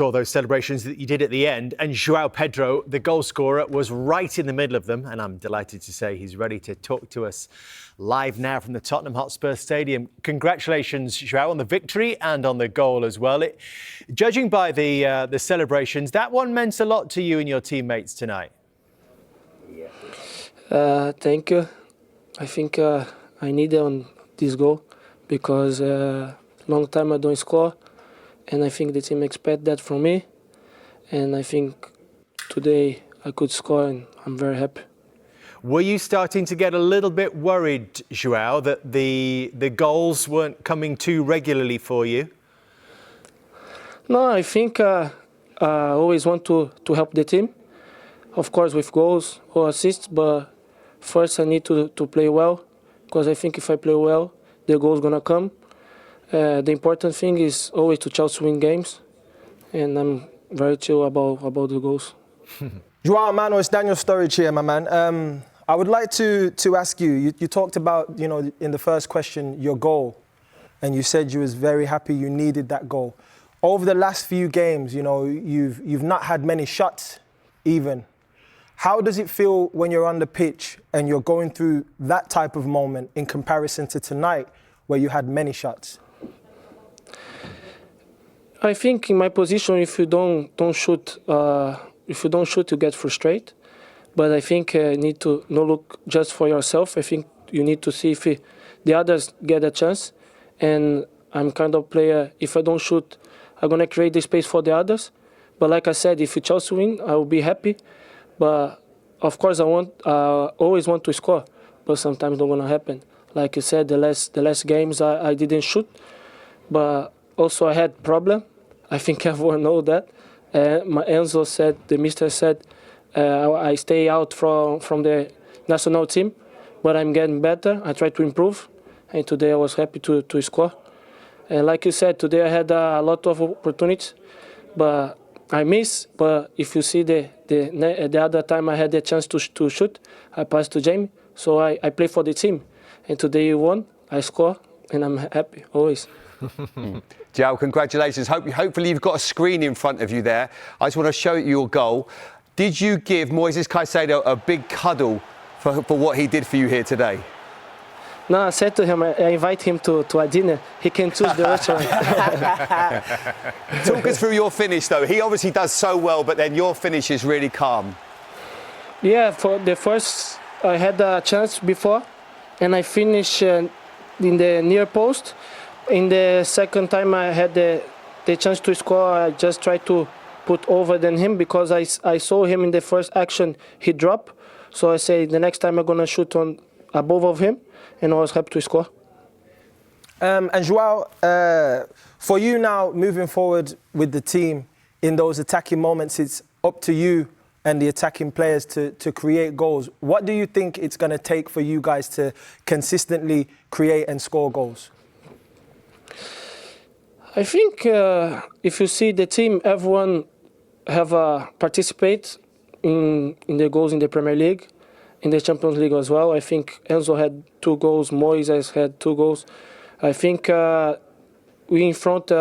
All those celebrations that you did at the end, and João Pedro, the goal scorer, was right in the middle of them, and I'm delighted to say he's ready to talk to us live now from the Tottenham Hotspur Stadium. Congratulations, João, on the victory and on the goal as well. Judging by the celebrations, that one meant a lot to you and your teammates tonight. Thank you. I think I need on this goal because long time I don't score. And I think the team expect that from me. And I think today I could score and I'm very happy. Were you starting to get a little bit worried, João, that the goals weren't coming too regularly for you? No, I think I always want to help the team. Of course with goals or assists, but first I need to play well. Because I think if I play well, the goal's going to come. The important thing is always to try to win games, and I'm very chill about the goals. João, man, it's Daniel Sturridge here, my man. I would like to ask you talked about, in the first question, your goal, and you said you was very happy you needed that goal. Over the last few games, you've not had many shots even. How does it feel when you're on the pitch and you're going through that type of moment in comparison to tonight where you had many shots? I think in my position, if you don't shoot, you get frustrated. But I think you need to not look just for yourself. I think you need to see if the others get a chance. And I'm kind of player, if I don't shoot, I'm going to create the space for the others. But like I said, if you Chelsea win, I will be happy. But of course, I always want to score. But sometimes it's not going to happen. Like you said, the last games I didn't shoot. But also I had problem. I think everyone knows that. Enzo said, the mister said, I stay out from the national team, but I'm getting better. I try to improve, and today I was happy to score. And like you said, today I had a lot of opportunities, but I miss. But if you see the other time I had the chance to shoot, I passed to Jamie. So I play for the team, and today you won. I score, and I'm happy always. João, congratulations. Hopefully you've got a screen in front of you there. I just want to show you your goal. Did you give Moises Caicedo a big cuddle for what he did for you here today? No, I said to him, I invite him to a dinner. He can choose the restaurant. Talk us through your finish, though. He obviously does so well, but then your finish is really calm. Yeah, for the first, I had a chance before, and I finished in the near post. In the second time I had the chance to score, I just tried to put over than him because I saw him in the first action, he dropped. So I say the next time I'm going to shoot on above of him, and I was happy to score. And João, for you now, moving forward with the team, in those attacking moments, it's up to you and the attacking players to create goals. What do you think it's going to take for you guys to consistently create and score goals? I think if you see the team, everyone have participate in the goals in the Premier League, in the Champions League as well. I think Enzo had 2 goals, Moises had 2 goals. I think we in front,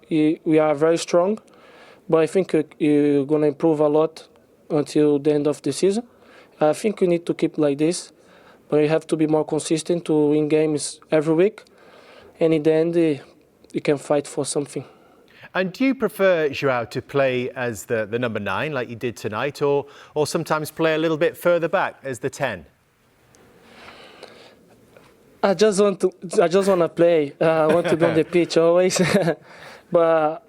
we are very strong, but I think you're going to improve a lot until the end of the season. I think we need to keep like this, but you have to be more consistent to win games every week, and in the end, you can fight for something. And do you prefer, João, to play as the number 9 like you did tonight, or sometimes play a little bit further back as the 10? I just want to play. I want to be on the pitch always. But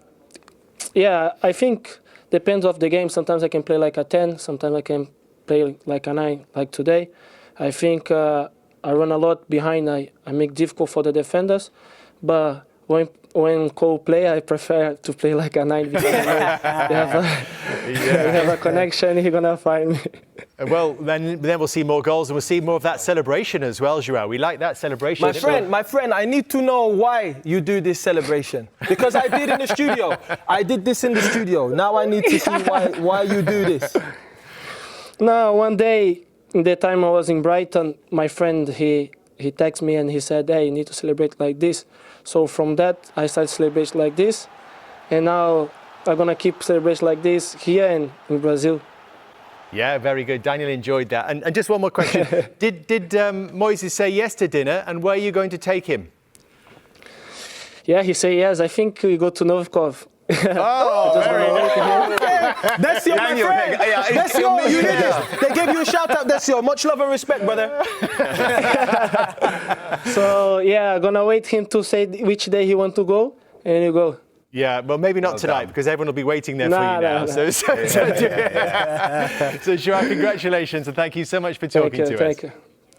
yeah, I think depends of the game. Sometimes I can play like a 10. Sometimes I can play like a 9, like today. I think I run a lot behind. I make difficult for the defenders, but when Cole play, I prefer to play like a 9 because we have a connection. He's gonna find me. Well, then we'll see more goals and we'll see more of that celebration as well, João. We like that celebration. My friend, I need to know why you do this celebration. Because I did in the studio. I did this in the studio. Now I need to see why you do this. No, one day, in the time I was in Brighton, my friend, he texted me and he said, hey, you need to celebrate like this. So from that, I started celebrating like this. And now I'm gonna keep celebrating like this here and in Brazil. Yeah, very good. Daniel enjoyed that. And just one more question. Did Moises say yes to dinner, and where are you going to take him? Yeah, he say yes. I think we go to Novikov. Oh, very nice. Desio, my Daniel, friend. yeah, Desio, you did this. They gave you a shout out, Desio. Much love and respect, brother. So yeah, I'm gonna wait him to say which day he want to go, and you go. Yeah, well, maybe not tonight, done. because everyone will be waiting there for Nah, you now. nah. So, João, congratulations, and thank you so much for talking to us.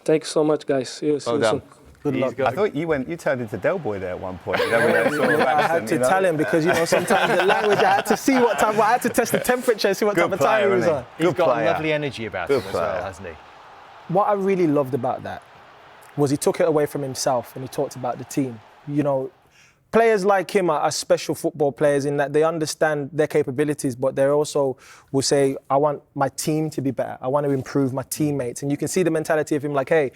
Thank you so much, guys. See you Well done. soon. Good luck. I thought you turned into Del Boy there at one point. You know, when I saw I had Braxton, to you know? tell him because, sometimes the language, I had to see what time, I had to test the temperature and see what Good type of time player, he was isn't on. he? He's Good got player. lovely energy about Good him as well, player. hasn't he? What I really loved about that was he took it away from himself and he talked about the team. Players like him are special football players in that they understand their capabilities, but they also will say, I want my team to be better. I want to improve my teammates. And you can see the mentality of him like, hey,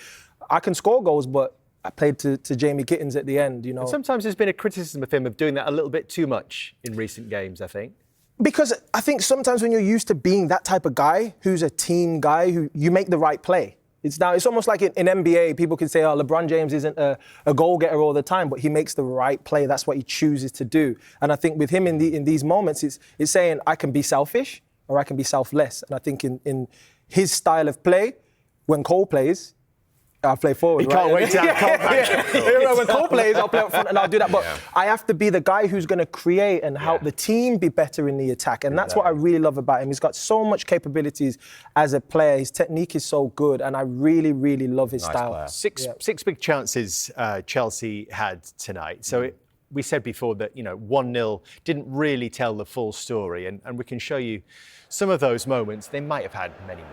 I can score goals, but I played to Jamie Gittins at the end, And sometimes there's been a criticism of him of doing that a little bit too much in recent games, I think. Because I think sometimes when you're used to being that type of guy, who's a team guy, who you make the right play. It's almost like in NBA, people can say, LeBron James isn't a goal-getter all the time, but he makes the right play. That's what he chooses to do. And I think with him in these moments, it's saying, I can be selfish or I can be selfless. And I think in his style of play, when Cole plays, I'll play forward. He can't wait to have Cole back. When Cole plays, I'll play up front and I'll do that. But I have to be the guy who's going to create and help the team be better in the attack. And that's what I really love about him. He's got so much capabilities as a player. His technique is so good. And I really, really love his style. player. Six big chances Chelsea had tonight. So we said before that, 1-0 didn't really tell the full story. And we can show you some of those moments. They might have had many more.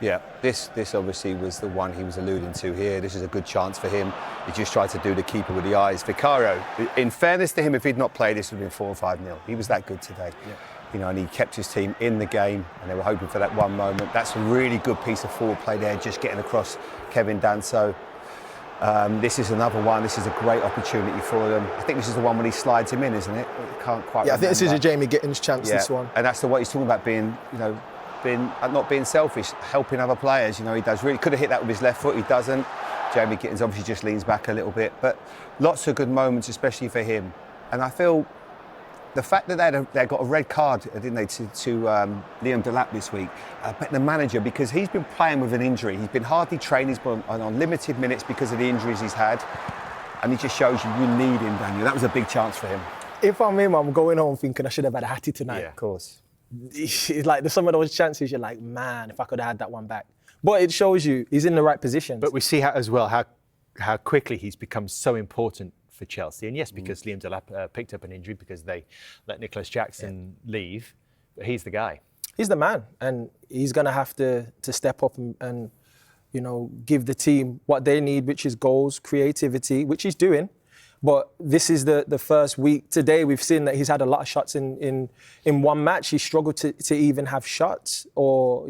Yeah, this obviously was the one he was alluding to here. This is a good chance for him. He just tried to do the keeper with the eyes. Vicario, in fairness to him, if he'd not played, this would have been 4 or 5-0. He was that good today. Yeah. And he kept his team in the game, and they were hoping for that one moment. That's a really good piece of forward play there, just getting across Kevin Danso. This is another one. This is a great opportunity for them. I think this is the one when he slides him in, isn't it? Can't quite. Yeah, I think this is remember. a Jamie Gittins chance. This one, and that's what he's talking about, being, not being selfish, helping other players. He does really could have hit that with his left foot. He doesn't. Jamie Gittins obviously just leans back a little bit, but lots of good moments, especially for him. And I feel the fact that they got a red card, didn't they, to Liam Delap this week. I bet the manager, because he's been playing with an injury, he's been hardly trained, he's been on limited minutes because of the injuries he's had, and he just shows you need him, Daniel. That was a big chance for him. If I'm him, I'm going home thinking I should have had a hattie tonight. Yeah, of course. It's like some of those chances, you're like, man, if I could have had that one back. But it shows you he's in the right position. But we see how quickly he's become so important for Chelsea. And yes, because Liam Delap picked up an injury because they let Nicholas Jackson leave. But he's the guy. He's the man, and he's going to have to step up and give the team what they need, which is goals, creativity, which he's doing. But this is the first week. Today we've seen that he's had a lot of shots in one match. He struggled to even have shots or,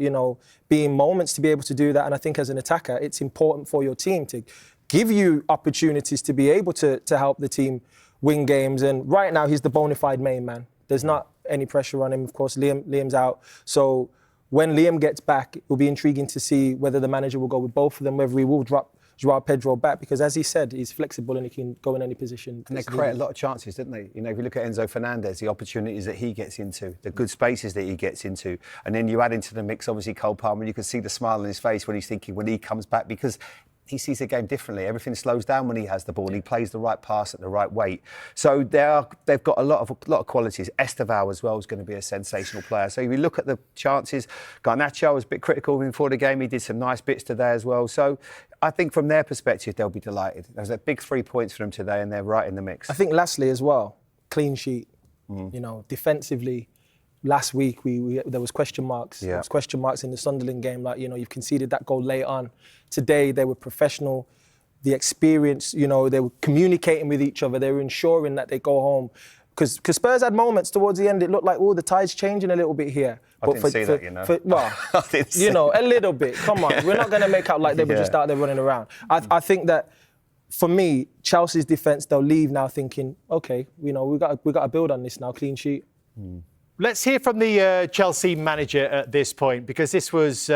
be in moments to be able to do that. And I think as an attacker, it's important for your team to give you opportunities to be able to help the team win games. And right now he's the bona fide main man. There's not any pressure on him. Of course, Liam's out. So when Liam gets back, it will be intriguing to see whether the manager will go with both of them, whether he will drop João Pedro back, because as he said, he's flexible and he can go in any position. And they create a lot of chances, didn't they? If you look at Enzo Fernandez, the opportunities that he gets into, the good spaces that he gets into, and then you add into the mix, obviously, Cole Palmer, and you can see the smile on his face when he's thinking, when he comes back, because he sees the game differently. Everything slows down when he has the ball, and he plays the right pass at the right weight. So they've got a lot of qualities. Esteval as well is going to be a sensational player. So if you look at the chances, Garnacho was a bit critical before the game. He did some nice bits today as well. So I think from their perspective, they'll be delighted. There's a big 3 points for them today, and they're right in the mix. I think lastly as well, clean sheet. Defensively, last week there was question marks. Yeah. There was question marks in the Sunderland game. You've conceded that goal late on. Today they were professional. The experience, they were communicating with each other. They were ensuring that they go home. Because Spurs had moments towards the end. It looked like, the tide's changing a little bit here. I didn't see that. I didn't see a little bit. Come on, we're not going to make out like they were just out there running around. I think that, for me, Chelsea's defence, they'll leave now thinking, okay, we got to build on this now, clean sheet. Let's hear from the Chelsea manager at this point, because this was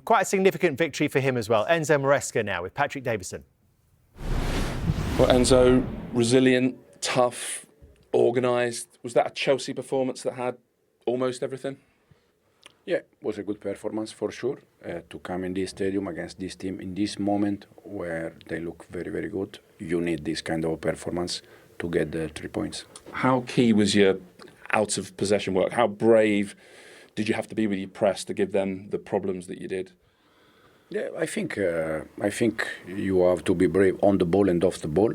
quite a significant victory for him as well. Enzo Maresca now with Patrick Davison. Well, Enzo, resilient, tough, organised. Was that a Chelsea performance that had almost everything? Yeah, it was a good performance for sure. To come in this stadium against this team in this moment where they look very, very good, you need this kind of performance to get the 3 points. How key was your out of possession work? How brave did you have to be with your press to give them the problems that you did? Yeah, I think you have to be brave on the ball and off the ball.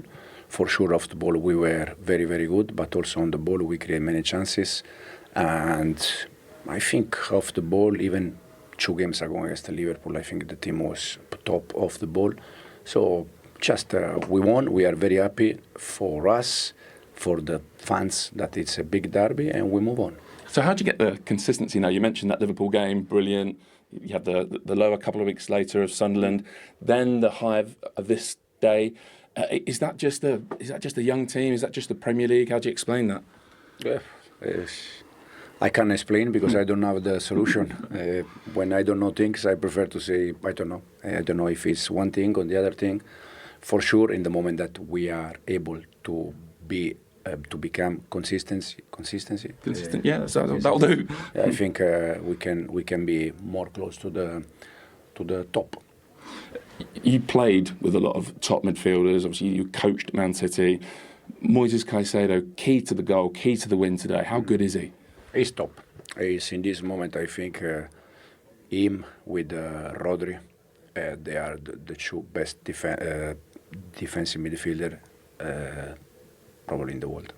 For sure, off the ball we were very, very good, but also on the ball we create many chances. And I think off the ball, even 2 games ago against Liverpool, I think the team was top of the ball. So just we won. We are very happy for us, for the fans, that it's a big derby, and we move on. So how do you get the consistency now? You mentioned that Liverpool game, brilliant. You had the low a couple of weeks later of Sunderland, then the high of this day. Is that just a young team? Is that just the Premier League? How do you explain that? Yeah, I can't explain because I don't have the solution. When I don't know things, I prefer to say I don't know. I don't know if it's one thing or the other thing. For sure, in the moment that we are able to be to become consistency. Consistent, yeah, that'll do. I think we can be more close to the top. You played with a lot of top midfielders. Obviously, you coached Man City. Moises Caicedo, key to the goal, key to the win today. How good is he? He's top. He's in this moment. I think him with Rodri, they are the 2 best defensive midfielder probably in the world.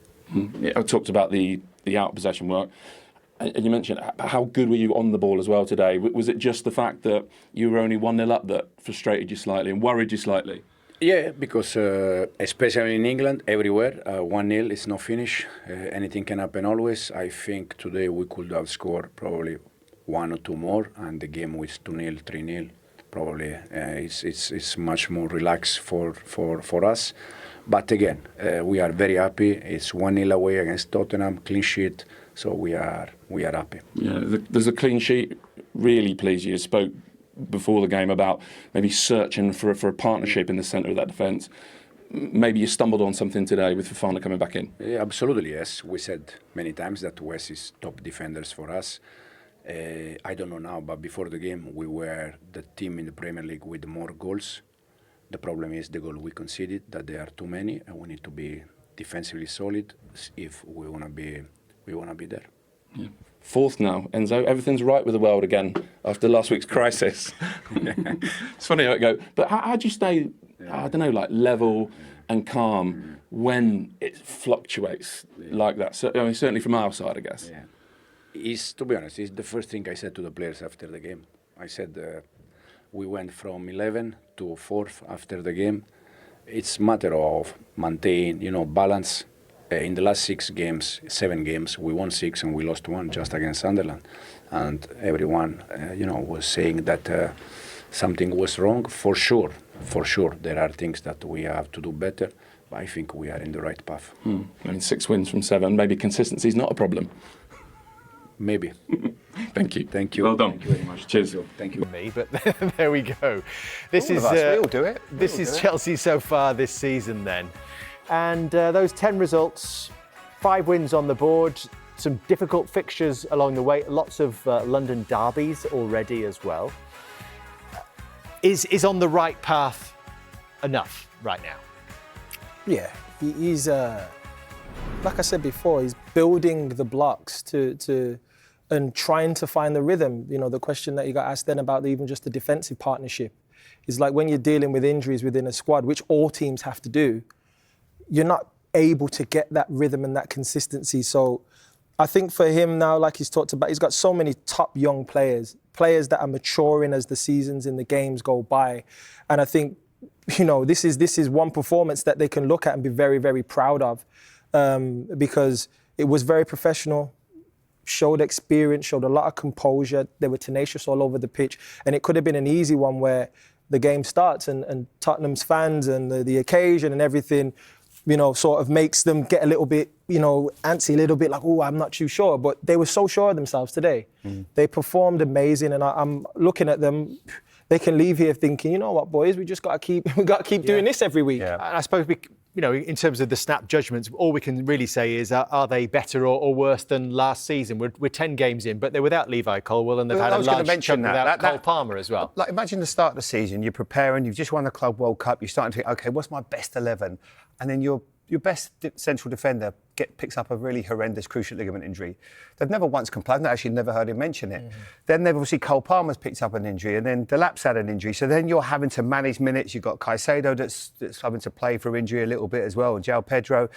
Yeah, I talked about the out possession work, and you mentioned how good were you on the ball as well today. Was it just the fact that you were only 1-0 up that frustrated you slightly and worried you slightly? Yeah, because especially in England, everywhere, 1-0 is no finish. Anything can happen always. I think today we could have scored probably 1 or 2 more, and the game was 2-0, 3-0. Probably it's much more relaxed for us. But again, we are very happy. It's 1-0 away against Tottenham, clean sheet. So we are happy. Yeah, there's a clean sheet. Really pleased you. You spoke before the game about maybe searching for a partnership in the centre of that defence. Maybe you stumbled on something today with Fofana coming back in. Yeah, absolutely, yes. We said many times that West is top defenders for us. I don't know now, but before the game, we were the team in the Premier League with more goals. The problem is the goal we conceded, that there are too many, and we need to be defensively solid if we want to be there. Yeah. 4th now, Enzo. Everything's right with the world again after last week's crisis. It's funny how it goes. But how do you stay, I don't know, like level and calm when it fluctuates like that? So, I mean, certainly from our side, I guess. Yeah. To be honest, it's the first thing I said to the players after the game. I said we went from 11 to 4th after the game. It's a matter of maintain, balance. In the last 7 games, we won 6 and we lost 1 just against Sunderland. And everyone, was saying that something was wrong. For sure, there are things that we have to do better. But I think we are in the right path. I mean, 6 wins from 7. Maybe consistency is not a problem. Maybe. Thank you. Thank you. Well done. Thank you very much. Cheers. Thank you. Me, but there we go. This All is of us, we all do it. This is Chelsea so far this season then. And those 10 results, 5 wins on the board, some difficult fixtures along the way, lots of London derbies already as well. Is on the right path enough right now? Yeah, he's like I said before, he's building the blocks to and trying to find the rhythm. The question that you got asked then about even just the defensive partnership is like when you're dealing with injuries within a squad, which all teams have to do, you're not able to get that rhythm and that consistency. So I think for him now, like he's talked about, he's got so many top young players that are maturing as the seasons and the games go by. And I think, this is one performance that they can look at and be very, very proud of because it was very professional, showed experience, showed a lot of composure. They were tenacious all over the pitch. And it could have been an easy one where the game starts and Tottenham's fans and the occasion and everything, sort of makes them get a little bit antsy a little bit, like, oh, I'm not too sure. But they were so sure of themselves today. They performed amazing, and I'm looking at them. They can leave here thinking, you know what, boys, we just got to keep doing this every week. And I suppose in terms of the snap judgments, all we can really say is, are they better or worse than last season? We're 10 games in, but they're without Levi Colwill, and they've had a large chunk without Cole Palmer as well. Like, imagine the start of the season, you're preparing, you've just won the Club World Cup, you're starting to think, OK, what's my best 11? And then your best central defender picks up a really horrendous cruciate ligament injury. They've never once complained. I've actually never heard him mention it. Then they've obviously Cole Palmer's picked up an injury, and then Delap's had an injury. So then you're having to manage minutes. You've got Caicedo that's having to play for injury a little bit as well, and João Pedro.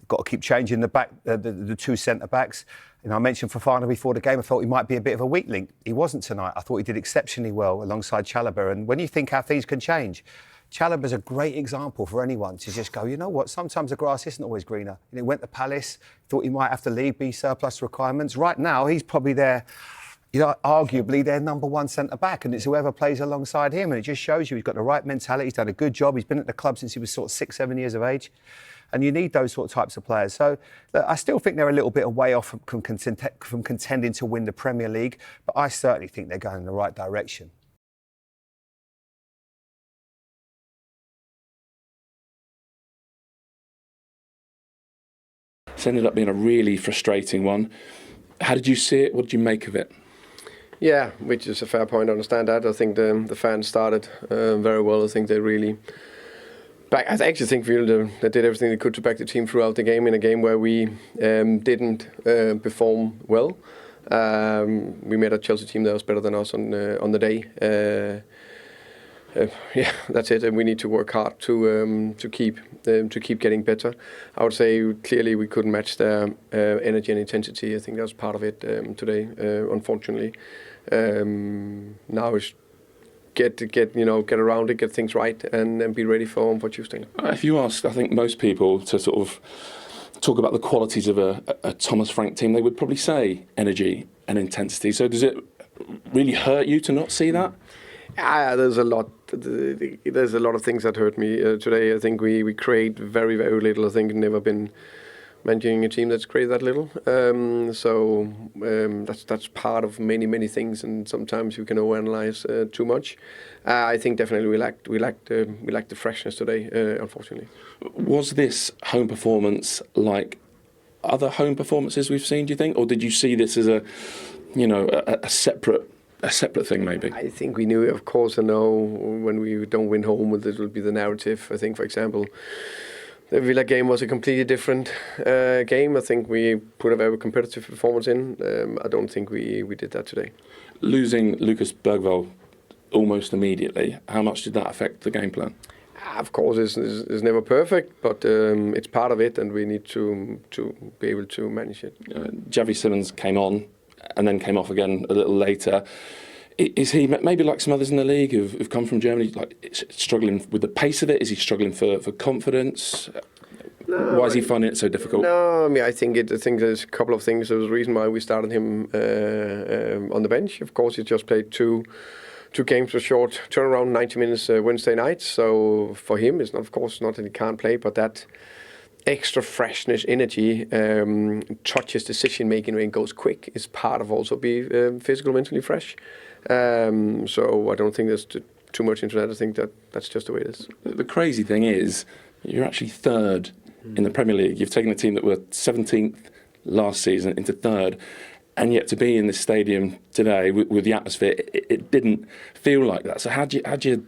Got to keep changing the two centre backs. I mentioned Fofana before the game. I thought he might be a bit of a weak link. He wasn't tonight. I thought he did exceptionally well alongside Chalobah. And when you think how things can change, Chalobah's a great example for anyone to just go, you know what, sometimes the grass isn't always greener. He went to Palace, thought he might have to leave, be surplus requirements. Right now, he's probably arguably their number one centre-back, and it's whoever plays alongside him. And it just shows you he's got the right mentality, he's done a good job. He's been at the club since he was sort of 6-7 years of age. And you need those sort of types of players. So I still think they're a little bit away off from contending to win the Premier League, but I certainly think they're going in the right direction. It's ended up being a really frustrating one. How did you see it? What did you make of it? Yeah, which is a fair point. I understand that. I think the fans started very well. I think they really... I actually think they did everything they could to back the team throughout the game, in a game where we didn't perform well. We met a Chelsea team that was better than us on the day. Yeah, that's it, and we need to work hard to keep getting better. I would say clearly we couldn't match their energy and intensity. I think that was part of it today, unfortunately. Now it's get around it, get things right, and be ready for Tuesday. If you ask, I think most people to sort of talk about the qualities of a Thomas Frank team, they would probably say energy and intensity. So does it really hurt you to not see that? There's a lot. There's a lot of things that hurt me today. I think we create very, very little. I think never been managing a team that's created that little. That's part of many things, and sometimes you can overanalyze too much. I think definitely we lacked the freshness today, unfortunately. Was this home performance like other home performances we've seen, do you think, or did you see this as a separate thing, maybe? I think we knew, of course, I know when we don't win home, it will be the narrative. I think, for example, the Villa game was a completely different game. I think we put a very competitive performance in. I don't think we did that today. Losing Lucas Bergvall almost immediately, how much did that affect the game plan? Of course, it's never perfect, but it's part of it, and we need to be able to manage it. Javi Simmons came on and then came off again a little later. Is he maybe like some others in the league who've come from Germany, like struggling with the pace of it? Is he struggling for confidence? No, why is he finding it so difficult? No, I mean, I think there's a couple of things. There was a reason why we started him on the bench. Of course, he just played two games with short turnaround, 90 minutes Wednesday night. So for him, it's not, of course, not that he can't play, but that extra freshness, energy, touches decision-making when it goes quick is part of also be physical, mentally fresh. So I don't think there's too much into that. I think that's just the way it is. The crazy thing is, you're actually third in the Premier League. You've taken a team that were 17th last season into third, and yet to be in this stadium today with the atmosphere, it didn't feel like that. So how do you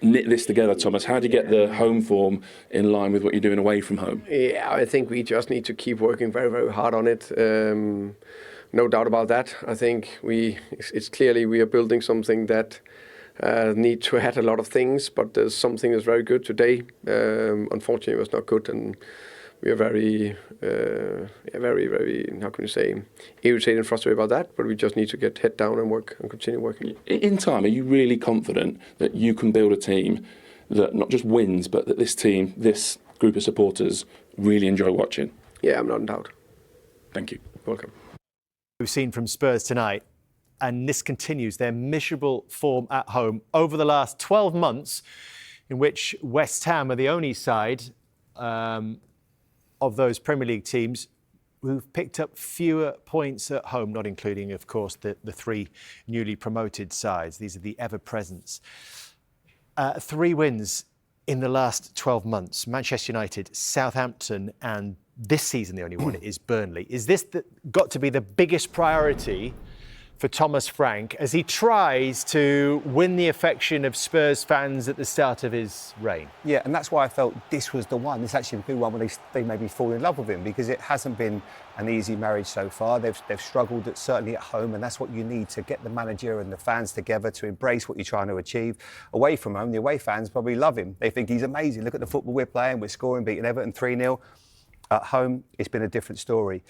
knit this together, Thomas? How do you get the home form in line with what you're doing away from home? Yeah, I think we just need to keep working very, very hard on it. No doubt about that. I think it's clearly we are building something that need to add a lot of things, but there's something that's very good today. Unfortunately, it was not good, and we are very, very, how can you say, irritated and frustrated about that. But we just need to get head down and work and continue working. In time, are you really confident that you can build a team that not just wins, but that this group of supporters really enjoy watching? Yeah, I'm not in doubt. Thank you. Welcome. We've seen from Spurs tonight, and this continues their miserable form at home over the last 12 months, in which West Ham are the only side of those Premier League teams who've picked up fewer points at home, not including, of course, the three newly promoted sides. These are the ever-presents. 3 wins in the last 12 months. Manchester United, Southampton, and this season the only one is Burnley. Is this got to be the biggest priority for Thomas Frank as he tries to win the affection of Spurs fans at the start of his reign? Yeah, and that's why I felt this was the one. This actually would be one where they maybe fall in love with him, because it hasn't been an easy marriage so far. They've struggled, certainly at home, and that's what you need to get the manager and the fans together to embrace what you're trying to achieve. Away from home, the away fans probably love him. They think he's amazing. Look at the football we're playing. We're scoring, beating Everton 3-0. At home, it's been a different story.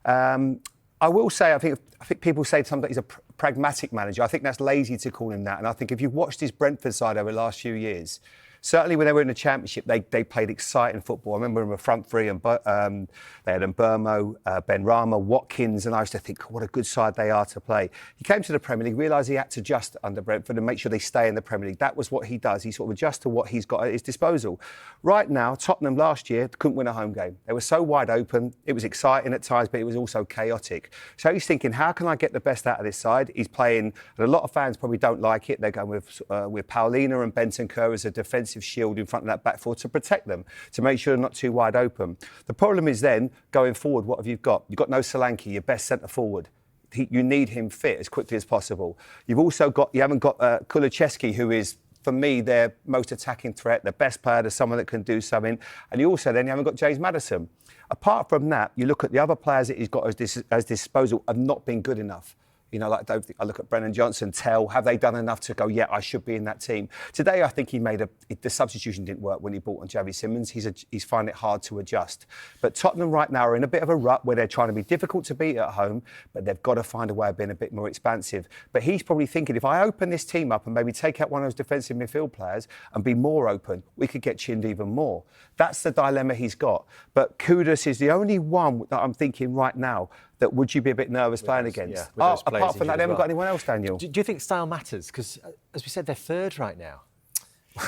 I will say, I think people say sometimes he's a pragmatic manager. I think that's lazy to call him that. And I think if you've watched his Brentford side over the last few years, certainly when they were in the Championship, they played exciting football. I remember them a front three, and they had Mbermo, Benrahma, Watkins, and I used to think, what a good side they are to play. He came to the Premier League, realised he had to adjust under Brentford and make sure they stay in the Premier League. That was what he does. He sort of adjusts to what he's got at his disposal. Right now, Tottenham last year couldn't win a home game. They were so wide open. It was exciting at times, but it was also chaotic. So he's thinking, how can I get the best out of this side? He's playing, and a lot of fans probably don't like it. They're going with Paulina and Bentancur as a defensive shield in front of that back four to protect them, to make sure they're not too wide open. The problem is then, going forward, what have you got? You've got no Solanke, your best centre forward. You need him fit as quickly as possible. You haven't got Kulusevski, who is, for me, their most attacking threat, the best player, there's someone that can do something. And you haven't got James Maddison. Apart from that, you look at the other players that he's got as disposal have not been good enough. You know, like I look at Brennan Johnson, Tell, have they done enough to go, yeah, I should be in that team? Today, I think the substitution didn't work when he brought on Javi Simmons. He's finding it hard to adjust. But Tottenham right now are in a bit of a rut where they're trying to be difficult to beat at home, but they've got to find a way of being a bit more expansive. But he's probably thinking, if I open this team up and maybe take out one of those defensive midfield players and be more open, we could get chinned even more. That's the dilemma he's got. But Kudus is the only one that I'm thinking right now that would you be a bit nervous playing against? Yeah, apart from that, they haven't got anyone else, Daniel. Do you think style matters? Because, as we said, they're third right now.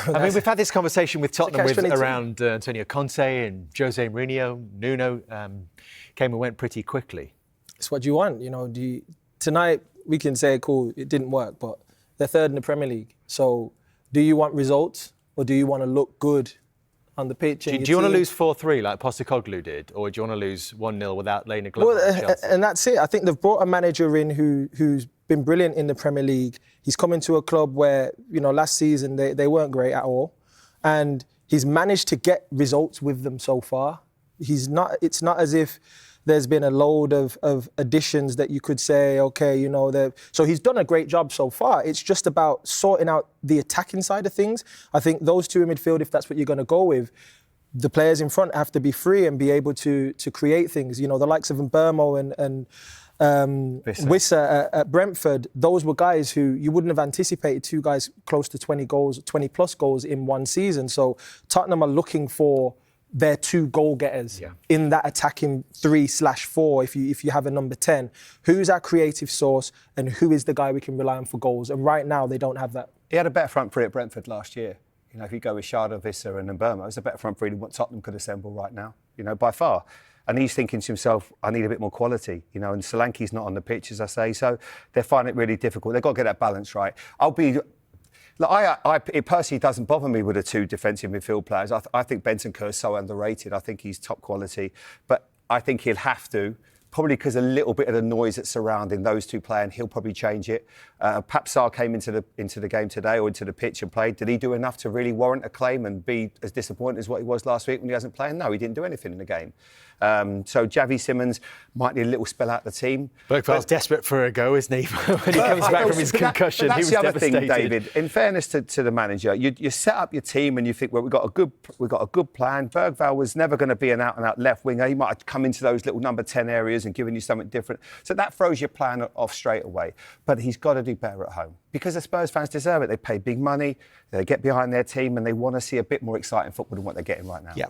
I mean, we've had this conversation with Tottenham around Antonio Conte and Jose Mourinho. Nuno came and went pretty quickly. It's what you want, you know. Tonight, we can say, cool, it didn't work, but they're third in the Premier League. So do you want results or do you want to look good on the pitch? Do you want to lose 4-3 like Postecoglou did, or do you want to lose 1-0 without laying a glove on Chelsea? And that's it. I think they've brought a manager in who's been brilliant in the Premier League. He's come into a club where, you know, last season they weren't great at all, and he's managed to get results with them so far. It's not as if there's been a load of additions that you could say, okay, you know, so he's done a great job so far. It's just about sorting out the attacking side of things. I think those two in midfield, if that's what you're going to go with, the players in front have to be free and be able to create things. You know, the likes of Mbermo and Wissa at Brentford, those were guys who you wouldn't have anticipated, two guys close to 20 plus goals in one season. So Tottenham are looking for their two goal getters in that attacking 3/4 if you have a number 10. Who's our creative source and who is the guy we can rely on for goals? And right now they don't have that. He had a better front three at Brentford last year. You know, if you go with Sharda, Visser and Mbermo, it's a better front three than what Tottenham could assemble right now, you know, by far. And he's thinking to himself, I need a bit more quality, you know, and Solanke's not on the pitch, as I say, so they're finding it really difficult. They've got to get that balance right. It personally doesn't bother me with the two defensive midfield players. I think Bentancur is so underrated. I think he's top quality. But I think he'll have to, probably because a little bit of the noise that's surrounding those two playing, he'll probably change it. Perhaps Sarr came into the game today or into the pitch and played. Did he do enough to really warrant a claim and be as disappointed as what he was last week when he hasn't played? No, he didn't do anything in the game. So Javi Simmons might need a little spell out the team. Bergval's desperate for a go, isn't he? When he comes back from his concussion, he was the other devastated. thing, David. In fairness to the manager, you set up your team and you think, well, we've got a good plan. Bergval was never going to be an out-and-out left winger. He might have come into those little number 10 areas and given you something different. So that throws your plan off straight away. But he's got to do better at home because the Spurs fans deserve it. They pay big money, they get behind their team, and they want to see a bit more exciting football than what they're getting right now. Yeah.